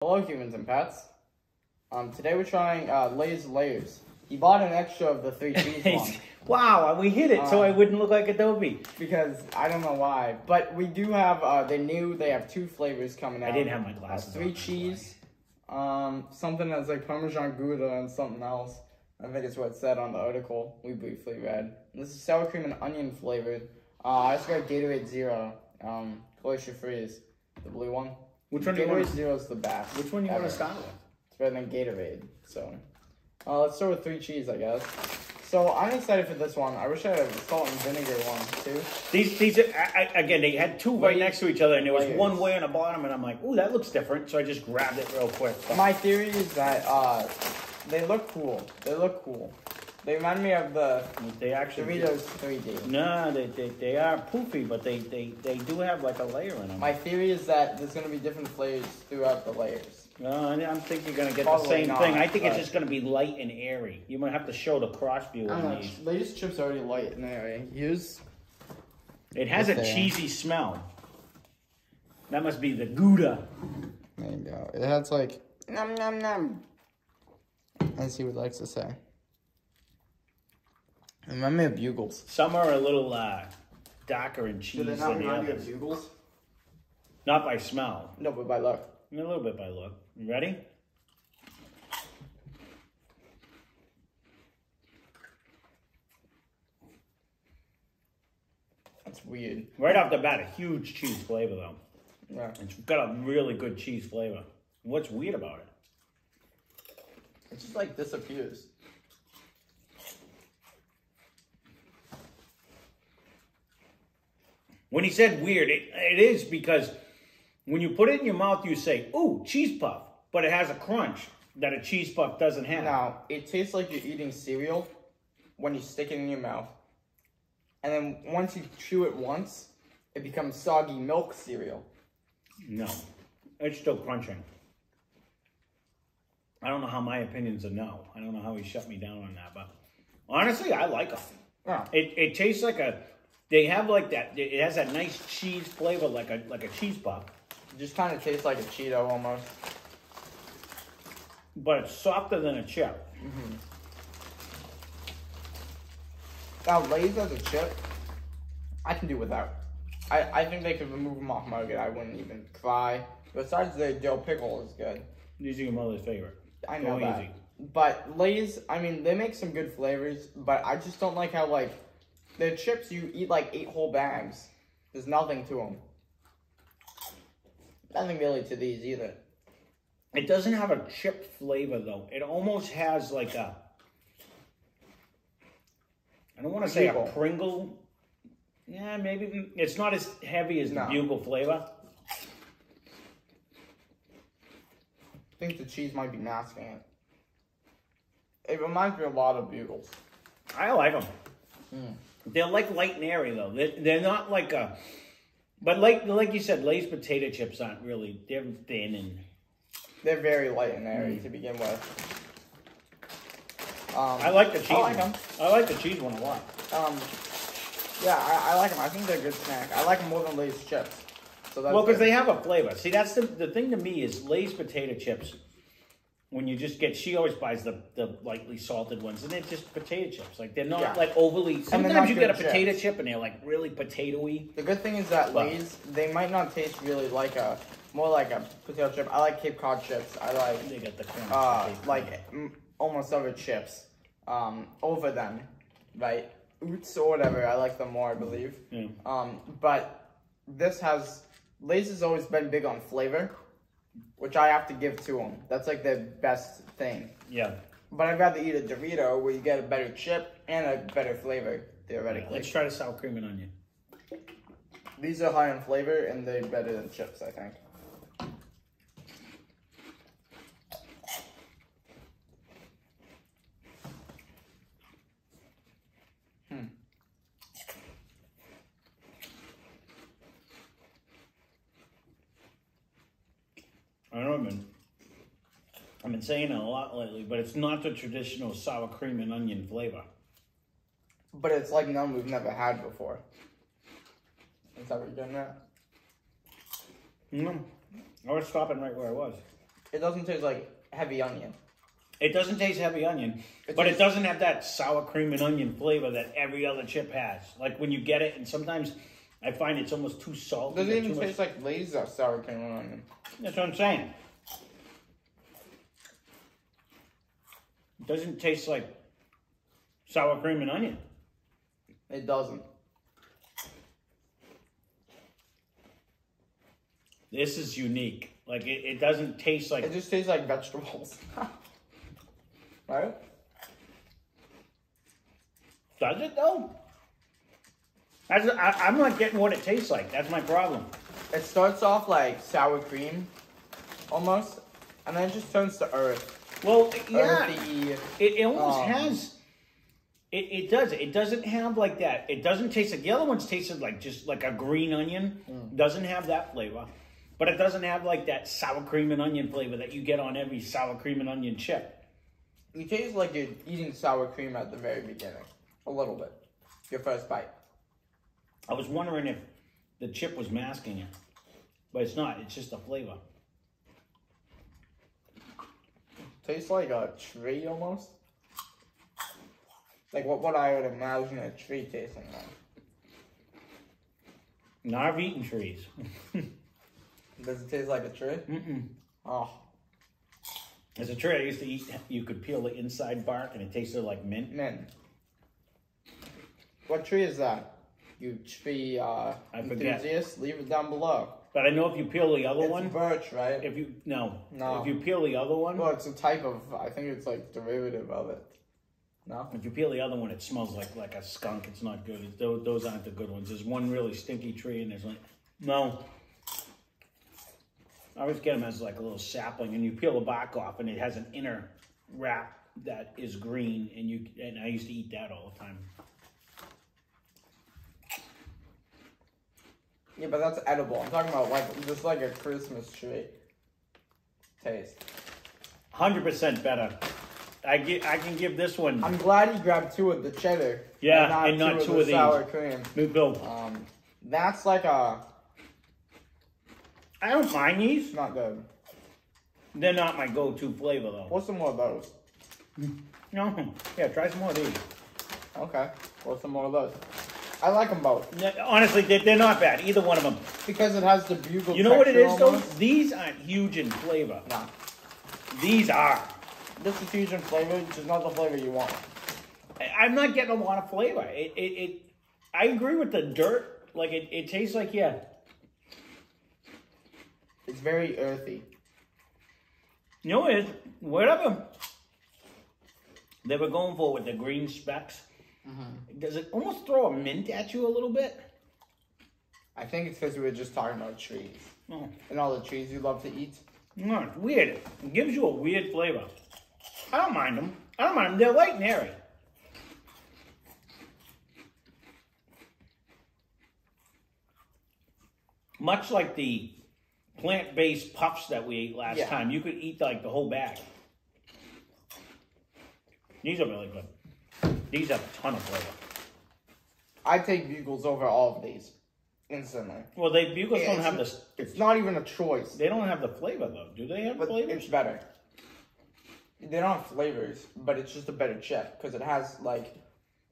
Hello, humans and pets. Today we're trying Lay's Layers. He bought an extra of the 3 cheese one. Wow, we hit it so I wouldn't look like Adobe. Because I don't know why, but we do have. They have 2 flavors coming out. I didn't have my glasses. 3 cheese, something that's like Parmesan Gouda and something else. I think it's what it said on the article. We briefly read. And this is sour cream and onion flavored. I just got Gatorade Zero. Glacier Freeze, the blue one. Which one do you Gatorade want? Zero is the best. Which one do you want to start with? It's better than Gatorade. So, let's start with 3 cheese, I guess. So I'm excited for this one. I wish I had a salt and vinegar one too. These are, again, they had 2 right next to each other, and there was Layers. one way on the bottom, and I'm like, ooh, that looks different. So I just grabbed it real quick. My theory is that they look cool. They look cool. They remind me of the Doritos 3D. No, they are poofy, but they do have like a layer in them. My theory is that there's gonna be different flavors throughout the layers. No, I think you're gonna get Probably the same not, thing. I think it's just gonna be light and airy. You might have to show the cross view on these. Lay's chips are already light and airy. It has a cheesy smell. That must be the Gouda. There you go. It has like nom nom nom. As he would like to say. Remind me of Bugles. Some are a little darker in cheese than the others. Bugles? Not by smell. No, but by look. A little bit by look. You ready? That's weird. Right off the bat, a huge cheese flavor though. Yeah. It's got a really good cheese flavor. What's weird about it? It just like disappears. When he said weird, it is because when you put it in your mouth, you say, ooh, cheese puff. But it has a crunch that a cheese puff doesn't have. Now, it tastes like you're eating cereal when you stick it in your mouth. And then once you chew it once, it becomes soggy milk cereal. No, it's still crunching. I don't know how my opinion's a no. I don't know how he shut me down on that, but honestly, I like them. Yeah. It tastes like a... They have like that. It has that nice cheese flavor, like a cheese puff. It just kind of tastes like a Cheeto almost. But it's softer than a chip. Mm-hmm. Now, Lay's as a chip, I can do without. I think they could remove them off my nugget. I wouldn't even cry. Besides, the dill pickle is good. These are your mother's favorite. I know that. Easy. But Lay's, I mean, they make some good flavors, but I just don't like how, like, the chips, you eat like 8 whole bags. There's nothing to them. Nothing really to these either. It doesn't have a chip flavor, though. It almost has like a... I don't want to say a Pringle. Yeah, maybe. It's not as heavy as the Bugle flavor. I think the cheese might be masking it. It reminds me a lot of Bugles. I like them. Mm. They're like light and airy, though. They're not like a... But like you said, Lay's potato chips aren't really... They're thin and... They're very light and airy to begin with. I like the cheese I like them. I like the cheese one a lot. Yeah, I like them. I think they're a good snack. I like them more than Lay's chips. So that's because they have a flavor. See, that's the thing to me is Lay's potato chips. When you just get, she always buys the lightly salted ones, and they're just potato chips. Like, they're not like overly... Sometimes you get a potato chip, and they're like really potato-y. The good thing is that Lay's, they might not taste really like more like a potato chip. I like Cape Cod chips. I like... They get the crunch. Like almost other chips over them, right? Oots or whatever, I like them more, I believe. Yeah. But this has... Lay's has always been big on flavor, which I have to give to them. That's like the best thing. Yeah. But I'd rather eat a Dorito where you get a better chip and a better flavor, theoretically. Let's try the sour cream and onion. These are high in flavor and they're better than chips, I think. I don't know, I've been saying it a lot lately, but it's not the traditional sour cream and onion flavor. But it's like none we've never had before. Is that what you're getting at? No, I was stopping right where I was. It doesn't taste like heavy onion. It doesn't taste heavy onion, but it doesn't have that sour cream and onion flavor that every other chip has. Like when you get it, and sometimes I find it's almost too salty. It doesn't even taste like Lay's sour cream and onion. That's what I'm saying. It doesn't taste like sour cream and onion. It doesn't. This is unique. Like it doesn't taste like. It just tastes like vegetables. Right? Does it though? I'm not getting what it tastes like. That's my problem. It starts off like sour cream, almost, and then it just turns to earth. Well, yeah. Earthy. It almost has. It does. It doesn't have like that. It doesn't taste like the other ones tasted like just like a green onion. Doesn't have that flavor. But it doesn't have like that sour cream and onion flavor that you get on every sour cream and onion chip. You taste like you're eating sour cream at the very beginning. A little bit. Your first bite. I was wondering if the chip was masking it. But it's not. It's just a flavor. Tastes like a tree almost. Like what I would imagine a tree tasting like. Now I've eaten trees. Does it taste like a tree? Mm-mm. Oh. As a tree I used to eat, you could peel the inside bark and it tasted like mint. Mint. What tree is that? You tree enthusiast? Leave it down below. But I know if you peel the other one. It's birch, right? If you no. No. If you peel the other one. Well, it's a type of, I think it's like derivative of it. No? If you peel the other one, it smells like a skunk. It's not good. Those aren't the good ones. There's one really stinky tree and there's like, no. I always get them as like a little sapling, and you peel the bark off, and it has an inner wrap that is green, and I used to eat that all the time. Yeah, but that's edible. I'm talking about like just like a Christmas tree taste. 100% better. I can give this one. I'm glad you grabbed two of the cheddar. Yeah, and not two of these. Sour cream. New build. That's like a. I don't mind these. Not good. They're not my go-to flavor though. What's some more of those? No. Yeah, try some more of these. Okay. What's some more of those? I like them both. Honestly, they're not bad. Either one of them. Because it has the bugle. You know what it is almost. though? These aren't huge in flavor. No. These are. This is huge in flavor, which is not the flavor you want. I'm not getting a lot of flavor. I agree with the dirt. Like it tastes like It's very earthy. You know what? Whatever they were going for with the green specks, does it almost throw a mint at you a little bit? I think it's because we were just talking about trees. Oh. And all the trees you love to eat. No, it's weird. It gives you a weird flavor. I don't mind them. They're light and airy. Much like the plant-based puffs that we ate last time. You could eat like the whole bag. These are really good. These have a ton of flavor. I take Bugles over all of these. Instantly. Well, Bugles don't have the... It's not even a choice. They don't have the flavor though. Do they have flavor? It's better. They don't have flavors, but it's just a better chip. Because it has like...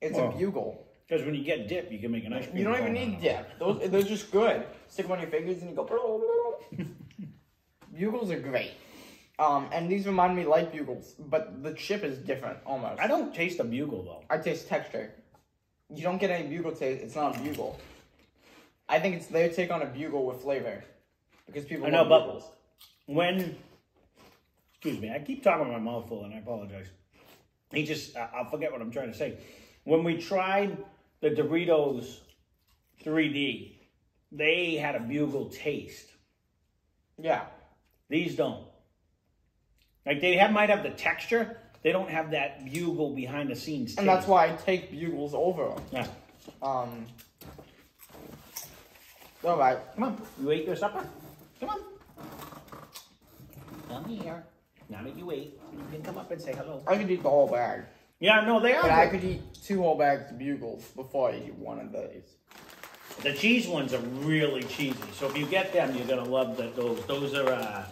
It's a Bugle. Because when you get dip, you can make an ice cream. You don't even need dip. They're just good. Stick them on your fingers and you go... Bugles are great. And these remind me like Bugles, but the chip is different almost. I don't taste a Bugle though. I taste texture. You don't get any Bugle taste. It's not a Bugle. I think it's their take on a Bugle with flavor. Because people love Bugles. Excuse me, I keep talking with my mouth full and I apologize. I'll forget what I'm trying to say. When we tried the Doritos 3D, they had a Bugle taste. Yeah. These don't. Like might have the texture. They don't have that Bugle behind the scenes taste. And that's why I take Bugles over them. Yeah. All right. Come on. You ate your supper? Come on. Come here. Now that you ate, you can come up and say hello. I could eat the whole bag. Yeah, no, they are. But I could eat 2 whole bags of Bugles before I eat one of these. The cheese ones are really cheesy. So if you get them, you're going to love those. Those are...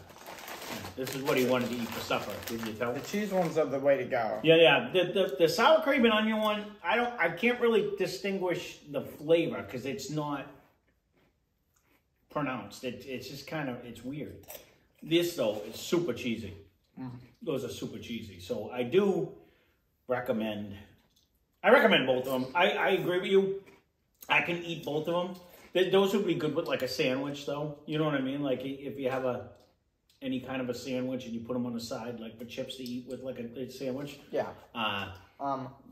This is what he wanted to eat for supper. Did you tell? The cheese ones are the way to go. Yeah. The sour cream and onion one, I can't really distinguish the flavor because it's not pronounced. It's just kind of, it's weird. This though is super cheesy. Those are super cheesy. So I do recommend. I recommend both of them. I agree with you. I can eat both of them. Those would be good with like a sandwich, though. You know what I mean? Like if you have any kind of a sandwich and you put them on the side, like for chips to eat with like a sandwich. Yeah.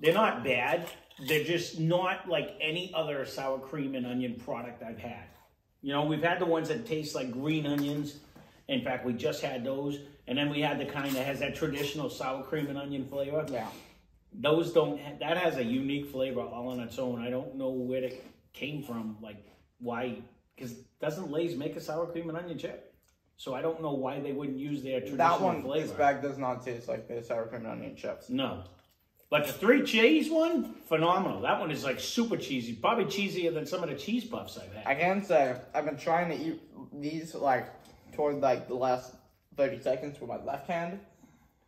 They're not bad. They're just not like any other sour cream and onion product I've had. You know, we've had the ones that taste like green onions. In fact, we just had those. And then we had the kind that has that traditional sour cream and onion flavor. Yeah. Those don't, that has a unique flavor all on its own. I don't know where it came from, like why, because doesn't Lay's make a sour cream and onion chip? So I don't know why they wouldn't use their traditional flavor. This bag does not taste like the sour cream and onion chips. No. But the 3 cheese one, phenomenal. That one is like super cheesy, probably cheesier than some of the cheese puffs I've had. I can say, I've been trying to eat these like toward like the last 30 seconds with my left hand.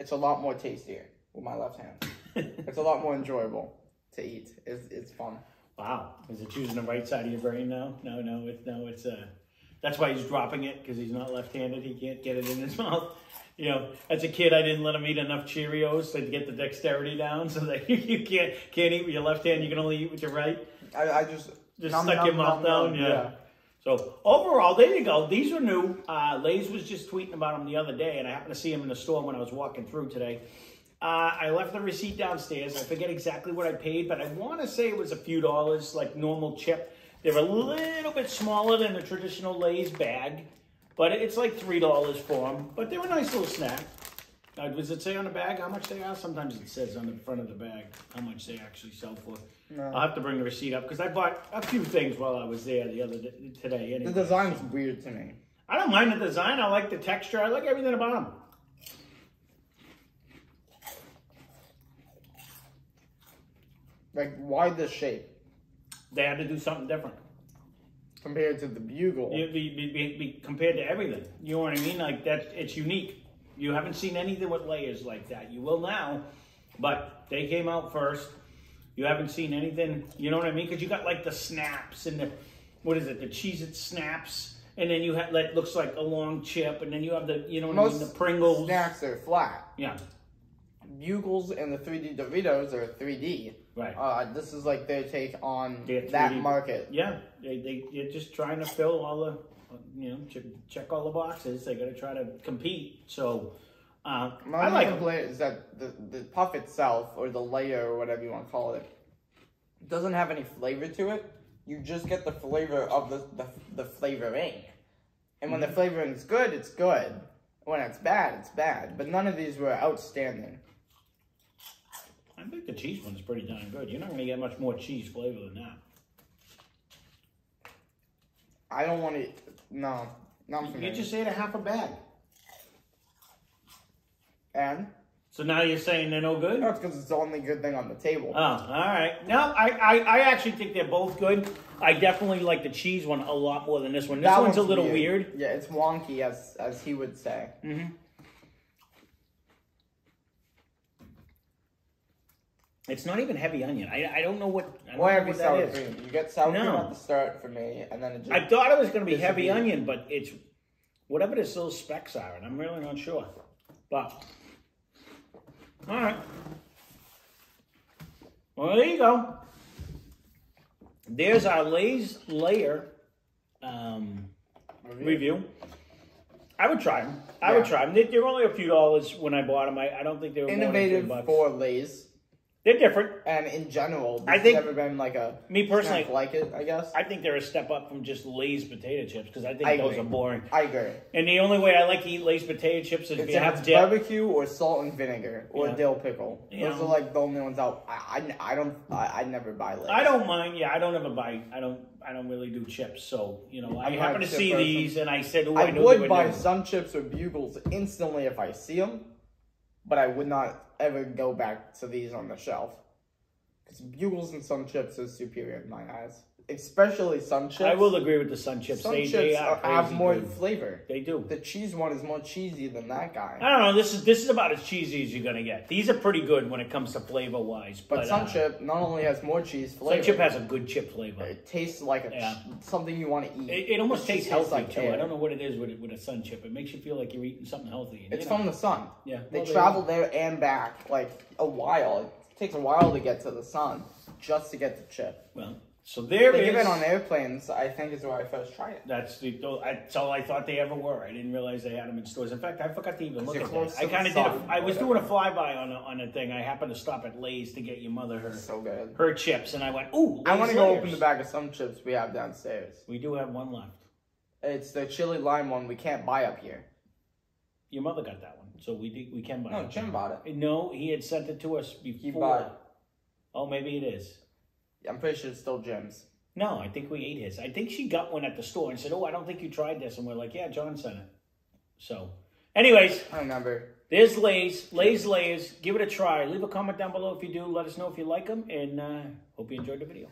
It's a lot more tastier with my left hand. It's a lot more enjoyable to eat. It's fun. Wow. Is it choosing the right side of your brain now? No, it's that's why he's dropping it, because he's not left-handed. He can't get it in his mouth. You know, as a kid, I didn't let him eat enough Cheerios to get the dexterity down, so that you can't eat with your left hand. You can only eat with your right. I just stuck your mouth down. Yeah. So overall, there you go. These are new. Lay's was just tweeting about them the other day, and I happened to see them in the store when I was walking through today. I left the receipt downstairs. I forget exactly what I paid, but I want to say it was a few dollars, like normal chip. They're a little bit smaller than the traditional Lay's bag, but it's like $3 for them. But they're a nice little snack. Does it say on the bag how much they are? Sometimes it says on the front of the bag how much they actually sell for. No. I'll have to bring the receipt up because I bought a few things while I was there today. Anyway. The design's weird to me. I don't mind the design. I like the texture. I like everything about them. Like, why this shape? They had to do something different. Compared to the Bugle. Compared to everything. You know what I mean? Like, it's unique. You haven't seen anything with layers like that. You will now, but they came out first. You haven't seen anything, you know what I mean? Because you got like the snaps and the, what is it, the Cheez-It snaps. And then you have, like, looks like a long chip. And then you have the, you know what I mean, the Pringles. Snacks are flat. Yeah. Bugles and the 3D Doritos are 3D. Right. This is like their take on that market. Yeah. They're just trying to fill all the, you know, check all the boxes. They got to try to compete. So, my only complaint is that the puff itself, or the layer, or whatever you want to call it, doesn't have any flavor to it. You just get the flavor of the flavoring. And when the flavoring is good, it's good. When it's bad, it's bad. But none of these were outstanding. I think the cheese one's pretty darn good. You're not going to get much more cheese flavor than that. I don't want to... No. Not for me. You just ate a half a bag. And? So now you're saying they're no good? No, it's because it's the only good thing on the table. Oh, all right. No, I actually think they're both good. I definitely like the cheese one a lot more than this one. This one's a little weird. Yeah, it's wonky, as he would say. Mm-hmm. It's not even heavy onion. I don't know what. Heavy sour cream. You get sour cream at the start for me, and then it just. I thought it was going to be heavy onion, but it's whatever this little specks are, and I'm really not sure. But all right. Well, there you go. There's our Lay's layer review. I would try them. I would try them. They're only a few dollars when I bought them. I don't think they were innovative more than $3. For Lay's. They're different. And in general, there's never been like a me personally like it, I guess. I think they're a step up from just Lay's potato chips because I think those are boring. I agree. And the only way I like to eat Lay's potato chips is if you have dip. Barbecue or salt and vinegar or dill pickle. Those are like the only ones out. I never buy Lay's. I don't mind. Yeah, I don't ever buy. I don't really do chips. So you know, I happen to see these and I said, "Oh, I would buy some chips or Bugles instantly if I see them, but I would not ever go back to these on the shelf." Because Bugles and some chips is superior in my eyes. especially Sun Chips. I will agree with the Sun Chips. Sun They Chips are have crazy more good. flavor. They do. The cheese one is more cheesy than that guy. I don't know. This is about as cheesy as you're gonna get. These are pretty good when it comes to flavor wise. But Sun Chip not only has more cheese flavor. Sun Chip has a good chip flavor. It tastes like something you want to eat. It almost tastes healthy like too. air. I don't know what it is with a Sun Chip. It makes you feel like you're eating something healthy. It's from the sun. Yeah. They travel there and back like a while. It takes a while to get to the sun just to get the chip. Well. So there they is. give it on airplanes, I think, is where I first tried it. That's all I thought they ever were. I didn't realize they had them in stores. In fact, I forgot to even look at that. I kind of did. I was doing a flyby on a thing. I happened to stop at Lay's to get your mother her chips, and I went, "Ooh, I want to go open the bag of some chips we have downstairs. We do have one left. It's the chili lime one we can't buy up here. Your mother got that one, so we can buy it. No, Jim bought it. No, he had sent it to us before. He bought it. Oh, maybe it is. I'm pretty sure it's still Jim's. No, I think we ate his. I think she got one at the store and said, "Oh, I don't think you tried this." And we're like, "Yeah, John sent it." So, anyways. I remember. There's Lay's. Lay's. Give it a try. Leave a comment down below if you do. Let us know if you like them. And hope you enjoyed the video.